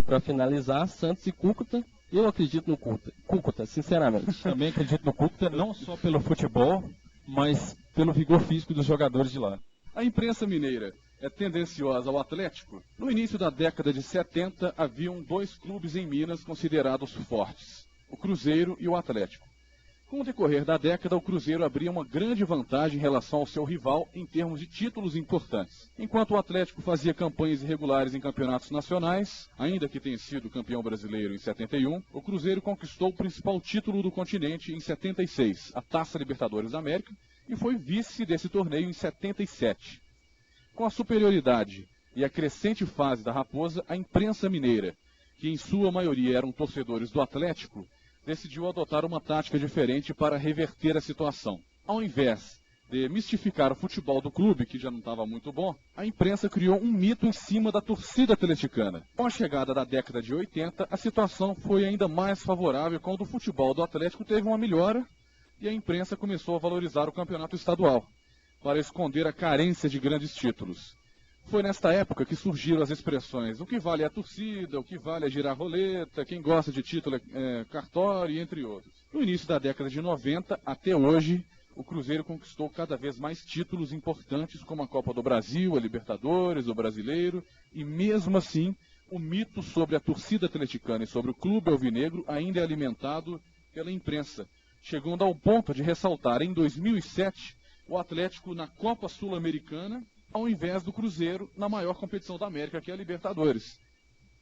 para finalizar, Santos e Cúcuta. Eu acredito no Cúcuta, sinceramente. Também acredito no Cúcuta, não só pelo futebol, mas pelo vigor físico dos jogadores de lá. A imprensa mineira é tendenciosa ao Atlético? No início da década de 70, haviam dois clubes em Minas considerados fortes, o Cruzeiro e o Atlético. Com o decorrer da década, o Cruzeiro abria uma grande vantagem em relação ao seu rival em termos de títulos importantes. Enquanto o Atlético fazia campanhas irregulares em campeonatos nacionais, ainda que tenha sido campeão brasileiro em 71, o Cruzeiro conquistou o principal título do continente em 76, a Taça Libertadores da América, e foi vice desse torneio em 77. Com a superioridade e a crescente fase da Raposa, a imprensa mineira, que em sua maioria eram torcedores do Atlético, decidiu adotar uma tática diferente para reverter a situação. Ao invés de mistificar o futebol do clube, que já não estava muito bom, a imprensa criou um mito em cima da torcida atleticana. Com a chegada da década de 80, a situação foi ainda mais favorável quando o futebol do Atlético teve uma melhora e a imprensa começou a valorizar o campeonato estadual, para esconder a carência de grandes títulos. Foi nesta época que surgiram as expressões: o que vale é a torcida, o que vale é girar roleta, quem gosta de título é cartório, entre outros. No início da década de 90, até hoje, o Cruzeiro conquistou cada vez mais títulos importantes, como a Copa do Brasil, a Libertadores, o Brasileiro, e mesmo assim, o mito sobre a torcida atleticana e sobre o clube alvinegro ainda é alimentado pela imprensa, chegando ao ponto de ressaltar em 2007 o Atlético na Copa Sul-Americana, ao invés do Cruzeiro na maior competição da América, que é a Libertadores.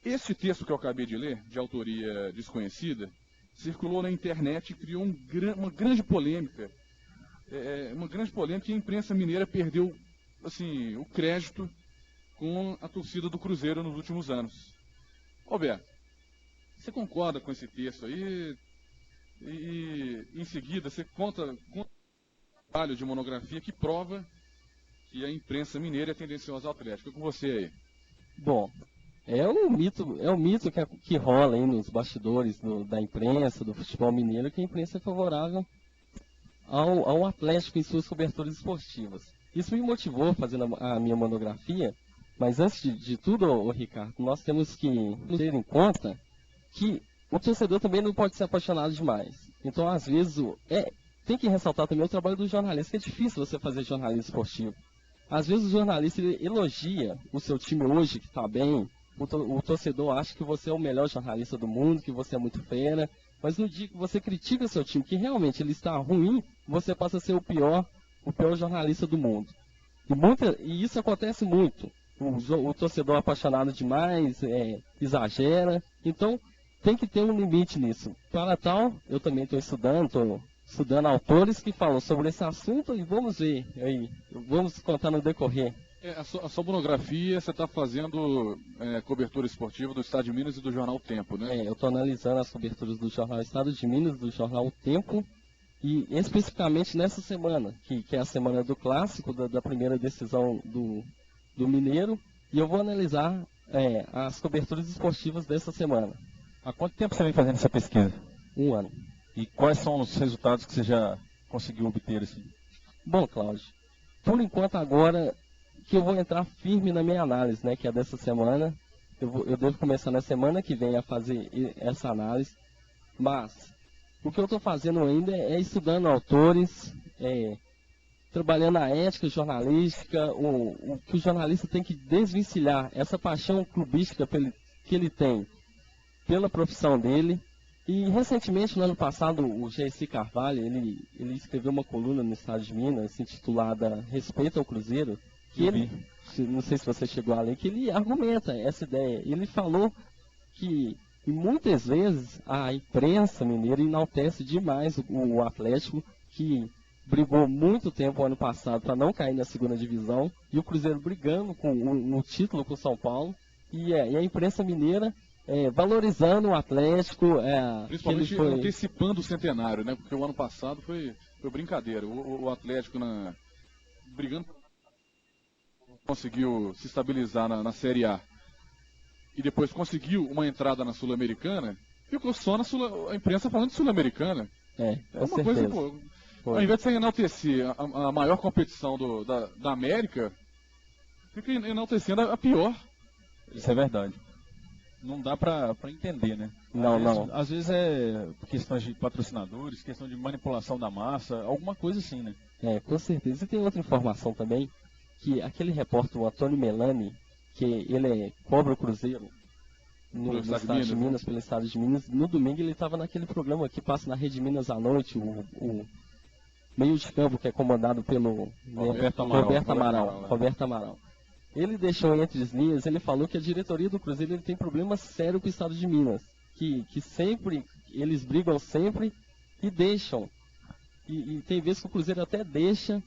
Este texto que eu acabei de ler, de autoria desconhecida, circulou na internet e criou uma grande polêmica. Uma grande polêmica, e a imprensa mineira perdeu assim, o crédito com a torcida do Cruzeiro nos últimos anos. Roberto, você concorda com esse texto aí? E em seguida você conta um trabalho de monografia que prova que a imprensa mineira é tendenciosa ao Atlético. É com você aí. Bom, é um mito que rola aí nos bastidores da imprensa, do futebol mineiro, que a imprensa é favorável ao Atlético em suas coberturas esportivas. Isso me motivou fazendo a minha monografia, mas antes de tudo, Ricardo, nós temos que ter em conta que o torcedor também não pode ser apaixonado demais. Então, às vezes, tem que ressaltar também o trabalho do jornalista, que é difícil você fazer jornalismo esportivo. Às vezes o jornalista elogia o seu time hoje, que está bem, o torcedor acha que você é o melhor jornalista do mundo, que você é muito fera, mas no dia que você critica seu time, que realmente ele está ruim, você passa a ser o pior jornalista do mundo. E isso acontece muito. O torcedor apaixonado demais, exagera, então tem que ter um limite nisso. Para tal, eu também estou estudando autores que falam sobre esse assunto e vamos ver aí, vamos contar no decorrer. A sua monografia, você está fazendo cobertura esportiva do Estado de Minas e do Jornal O Tempo, né? Eu estou analisando as coberturas do Jornal Estado de Minas, do Jornal O Tempo, e especificamente nessa semana, que é a semana do clássico, da primeira decisão do Mineiro, e eu vou analisar as coberturas esportivas dessa semana. Há quanto tempo você vem fazendo essa pesquisa? 1 ano. E quais são os resultados que você já conseguiu obter? Assim? Bom, Cláudio, por enquanto agora que eu vou entrar firme na minha análise, né, que é dessa semana, eu devo começar na semana que vem a fazer essa análise, mas o que eu estou fazendo ainda é estudando autores, trabalhando a ética jornalística, o que o jornalista tem que desvencilhar, essa paixão clubística que ele tem pela profissão dele. E recentemente, no ano passado, o G.C. Carvalho, ele escreveu uma coluna no Estado de Minas, intitulada Respeito ao Cruzeiro, que ele, não sei se você chegou a ler, que ele argumenta essa ideia. Ele falou que muitas vezes a imprensa mineira enaltece demais o Atlético, que brigou muito tempo ano passado para não cair na segunda divisão, e o Cruzeiro brigando no título com o São Paulo, e a imprensa mineira valorizando o Atlético. Principalmente antecipando o centenário, né? Porque o ano passado foi brincadeira. O Atlético brigando, conseguiu se estabilizar na Série A e depois conseguiu uma entrada na Sul-Americana, ficou só a imprensa falando de Sul-Americana. É uma coisa, pô. Ao invés de você enaltecer a maior competição da América, fica enaltecendo a pior. Isso é verdade. Não dá pra entender, né? Não. Às vezes é questões de patrocinadores, questão de manipulação da massa, alguma coisa assim, né? Com certeza. E tem outra informação também, que aquele repórter, o Antônio Melani, que ele cobra o Cruzeiro no estado de Minas, pelo estado de Minas, no domingo ele estava naquele programa que passa na Rede Minas à noite, o meio de campo, que é comandado pelo Roberto Amaral. Ele deixou entre as linhas, ele falou que a diretoria do Cruzeiro ele tem problema sério com o estado de Minas, que sempre, eles brigam sempre e deixam. E tem vezes que o Cruzeiro até deixa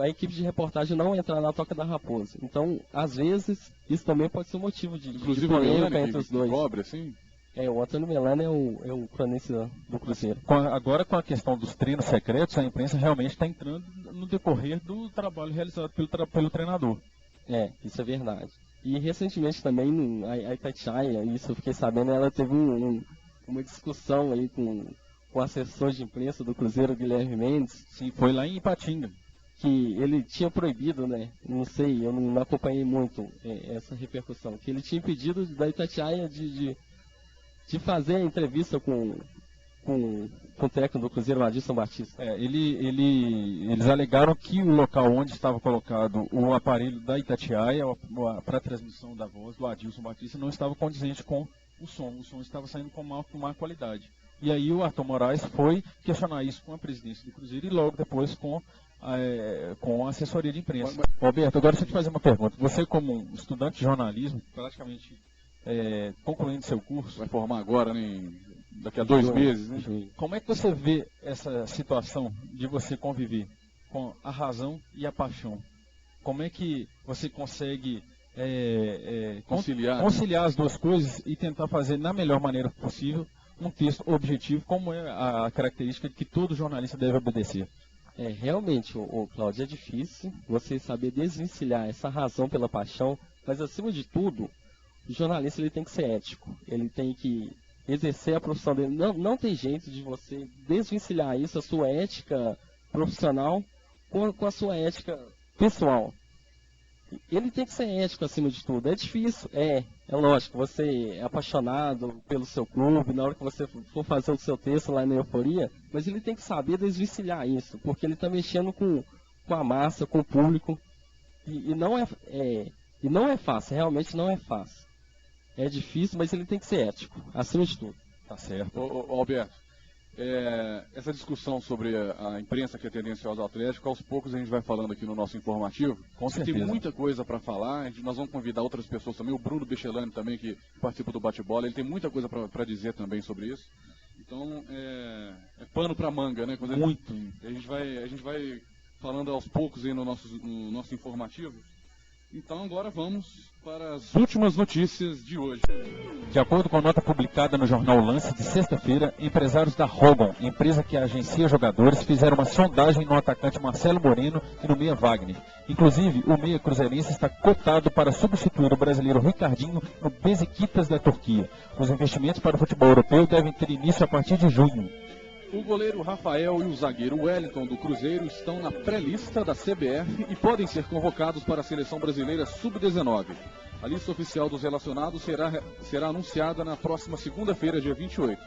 a equipe de reportagem não entrar na Toca da Raposa. Então, às vezes, isso também pode ser um motivo de polêmica entre os dois. Cobre, assim? O Antônio Melani é o cronista do Cruzeiro. Agora, com a questão dos treinos secretos, a imprensa realmente está entrando no decorrer do trabalho realizado pelo treinador. Isso é verdade. E recentemente também a Itatiaia, isso eu fiquei sabendo, ela teve uma discussão aí com o assessor de imprensa do Cruzeiro, Guilherme Mendes. Sim, foi lá em Ipatinga. Que ele tinha proibido, né? Não sei, eu não acompanhei muito essa repercussão. Que ele tinha impedido da Itatiaia de fazer a entrevista com o técnico do Cruzeiro, o Adilson Batista. Eles alegaram que o local onde estava colocado o aparelho da Itatiaia para transmissão da voz do Adilson Batista não estava condizente com o som. O som estava saindo com má qualidade. E aí o Arthur Moraes foi questionar isso com a presidência do Cruzeiro e logo depois com a assessoria de imprensa. Roberto, agora deixa eu te fazer uma pergunta. Você, como um estudante de jornalismo, praticamente concluindo seu curso... Vai formar agora, né? Daqui a 2 meses, né? Como é que você vê essa situação de você conviver com a razão e a paixão? Como é que você consegue conciliar as duas coisas e tentar fazer da melhor maneira possível um texto objetivo, como é a característica que todo jornalista deve obedecer? Realmente, Cláudio, é difícil você saber desvencilhar essa razão pela paixão, mas acima de tudo, o jornalista ele tem que ser ético, ele tem que exercer a profissão dele. Não tem jeito de você desvencilhar isso, a sua ética profissional, com a sua ética pessoal. Ele tem que ser ético acima de tudo. É difícil, é lógico, você é apaixonado pelo seu clube, na hora que você for fazer o seu texto lá na Euforia, mas ele tem que saber desvencilhar isso, porque ele está mexendo com a massa, com o público, e não é fácil, realmente não é fácil. É difícil, mas ele tem que ser ético, acima de tudo. Tá certo. Alberto, essa discussão sobre a imprensa que é tendenciosa ao Atlético, aos poucos a gente vai falando aqui no nosso informativo. Com certeza. Tem muita coisa para falar, nós vamos convidar outras pessoas também, o Bruno Bechelani também, que participa do bate-bola, ele tem muita coisa para dizer também sobre isso. Então, é pano para manga, né? Muito. A gente vai falando aos poucos aí no nosso informativo. Então agora vamos para as últimas notícias de hoje. De acordo com a nota publicada no jornal Lance de sexta-feira, empresários da Rogon, empresa que agencia jogadores, fizeram uma sondagem no atacante Marcelo Moreno e no meia Wagner. Inclusive, o meia cruzeirense está cotado para substituir o brasileiro Ricardinho no Besiktas da Turquia. Os investimentos para o futebol europeu devem ter início a partir de junho. O goleiro Rafael e o zagueiro Wellington do Cruzeiro estão na pré-lista da CBF e podem ser convocados para a seleção brasileira sub-19. A lista oficial dos relacionados será anunciada na próxima segunda-feira, dia 28.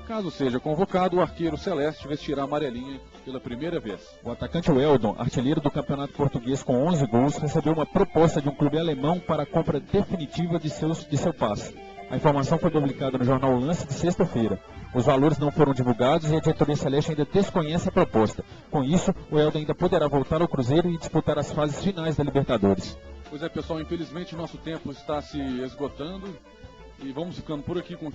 Caso seja convocado, o arqueiro celeste vestirá a amarelinha pela primeira vez. O atacante Weldon, artilheiro do Campeonato Português com 11 gols, recebeu uma proposta de um clube alemão para a compra definitiva de seu passe. A informação foi publicada no jornal Lance de sexta-feira. Os valores não foram divulgados e a diretoria celeste ainda desconhece a proposta. Com isso, o Weldon ainda poderá voltar ao Cruzeiro e disputar as fases finais da Libertadores. Pois é, pessoal, infelizmente nosso tempo está se esgotando. E vamos ficando por aqui com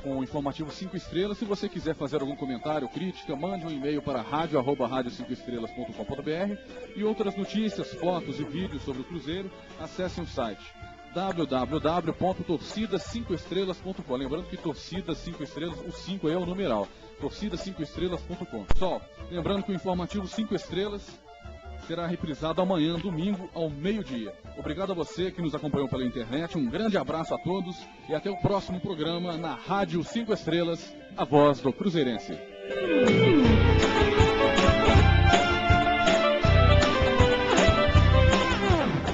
o informativo 5 estrelas. Se você quiser fazer algum comentário, crítica, mande um e-mail para radio@radio5estrelas.com.br. E outras notícias, fotos e vídeos sobre o Cruzeiro, acessem o site www.torcida5estrelas.com. Lembrando que torcida 5 estrelas, o 5 aí é o numeral, torcida5estrelas.com. Pessoal, lembrando que o informativo 5 estrelas será reprisado amanhã, domingo, ao meio-dia. Obrigado a você que nos acompanhou pela internet, um grande abraço a todos e até o próximo programa na Rádio 5 Estrelas, a voz do Cruzeirense.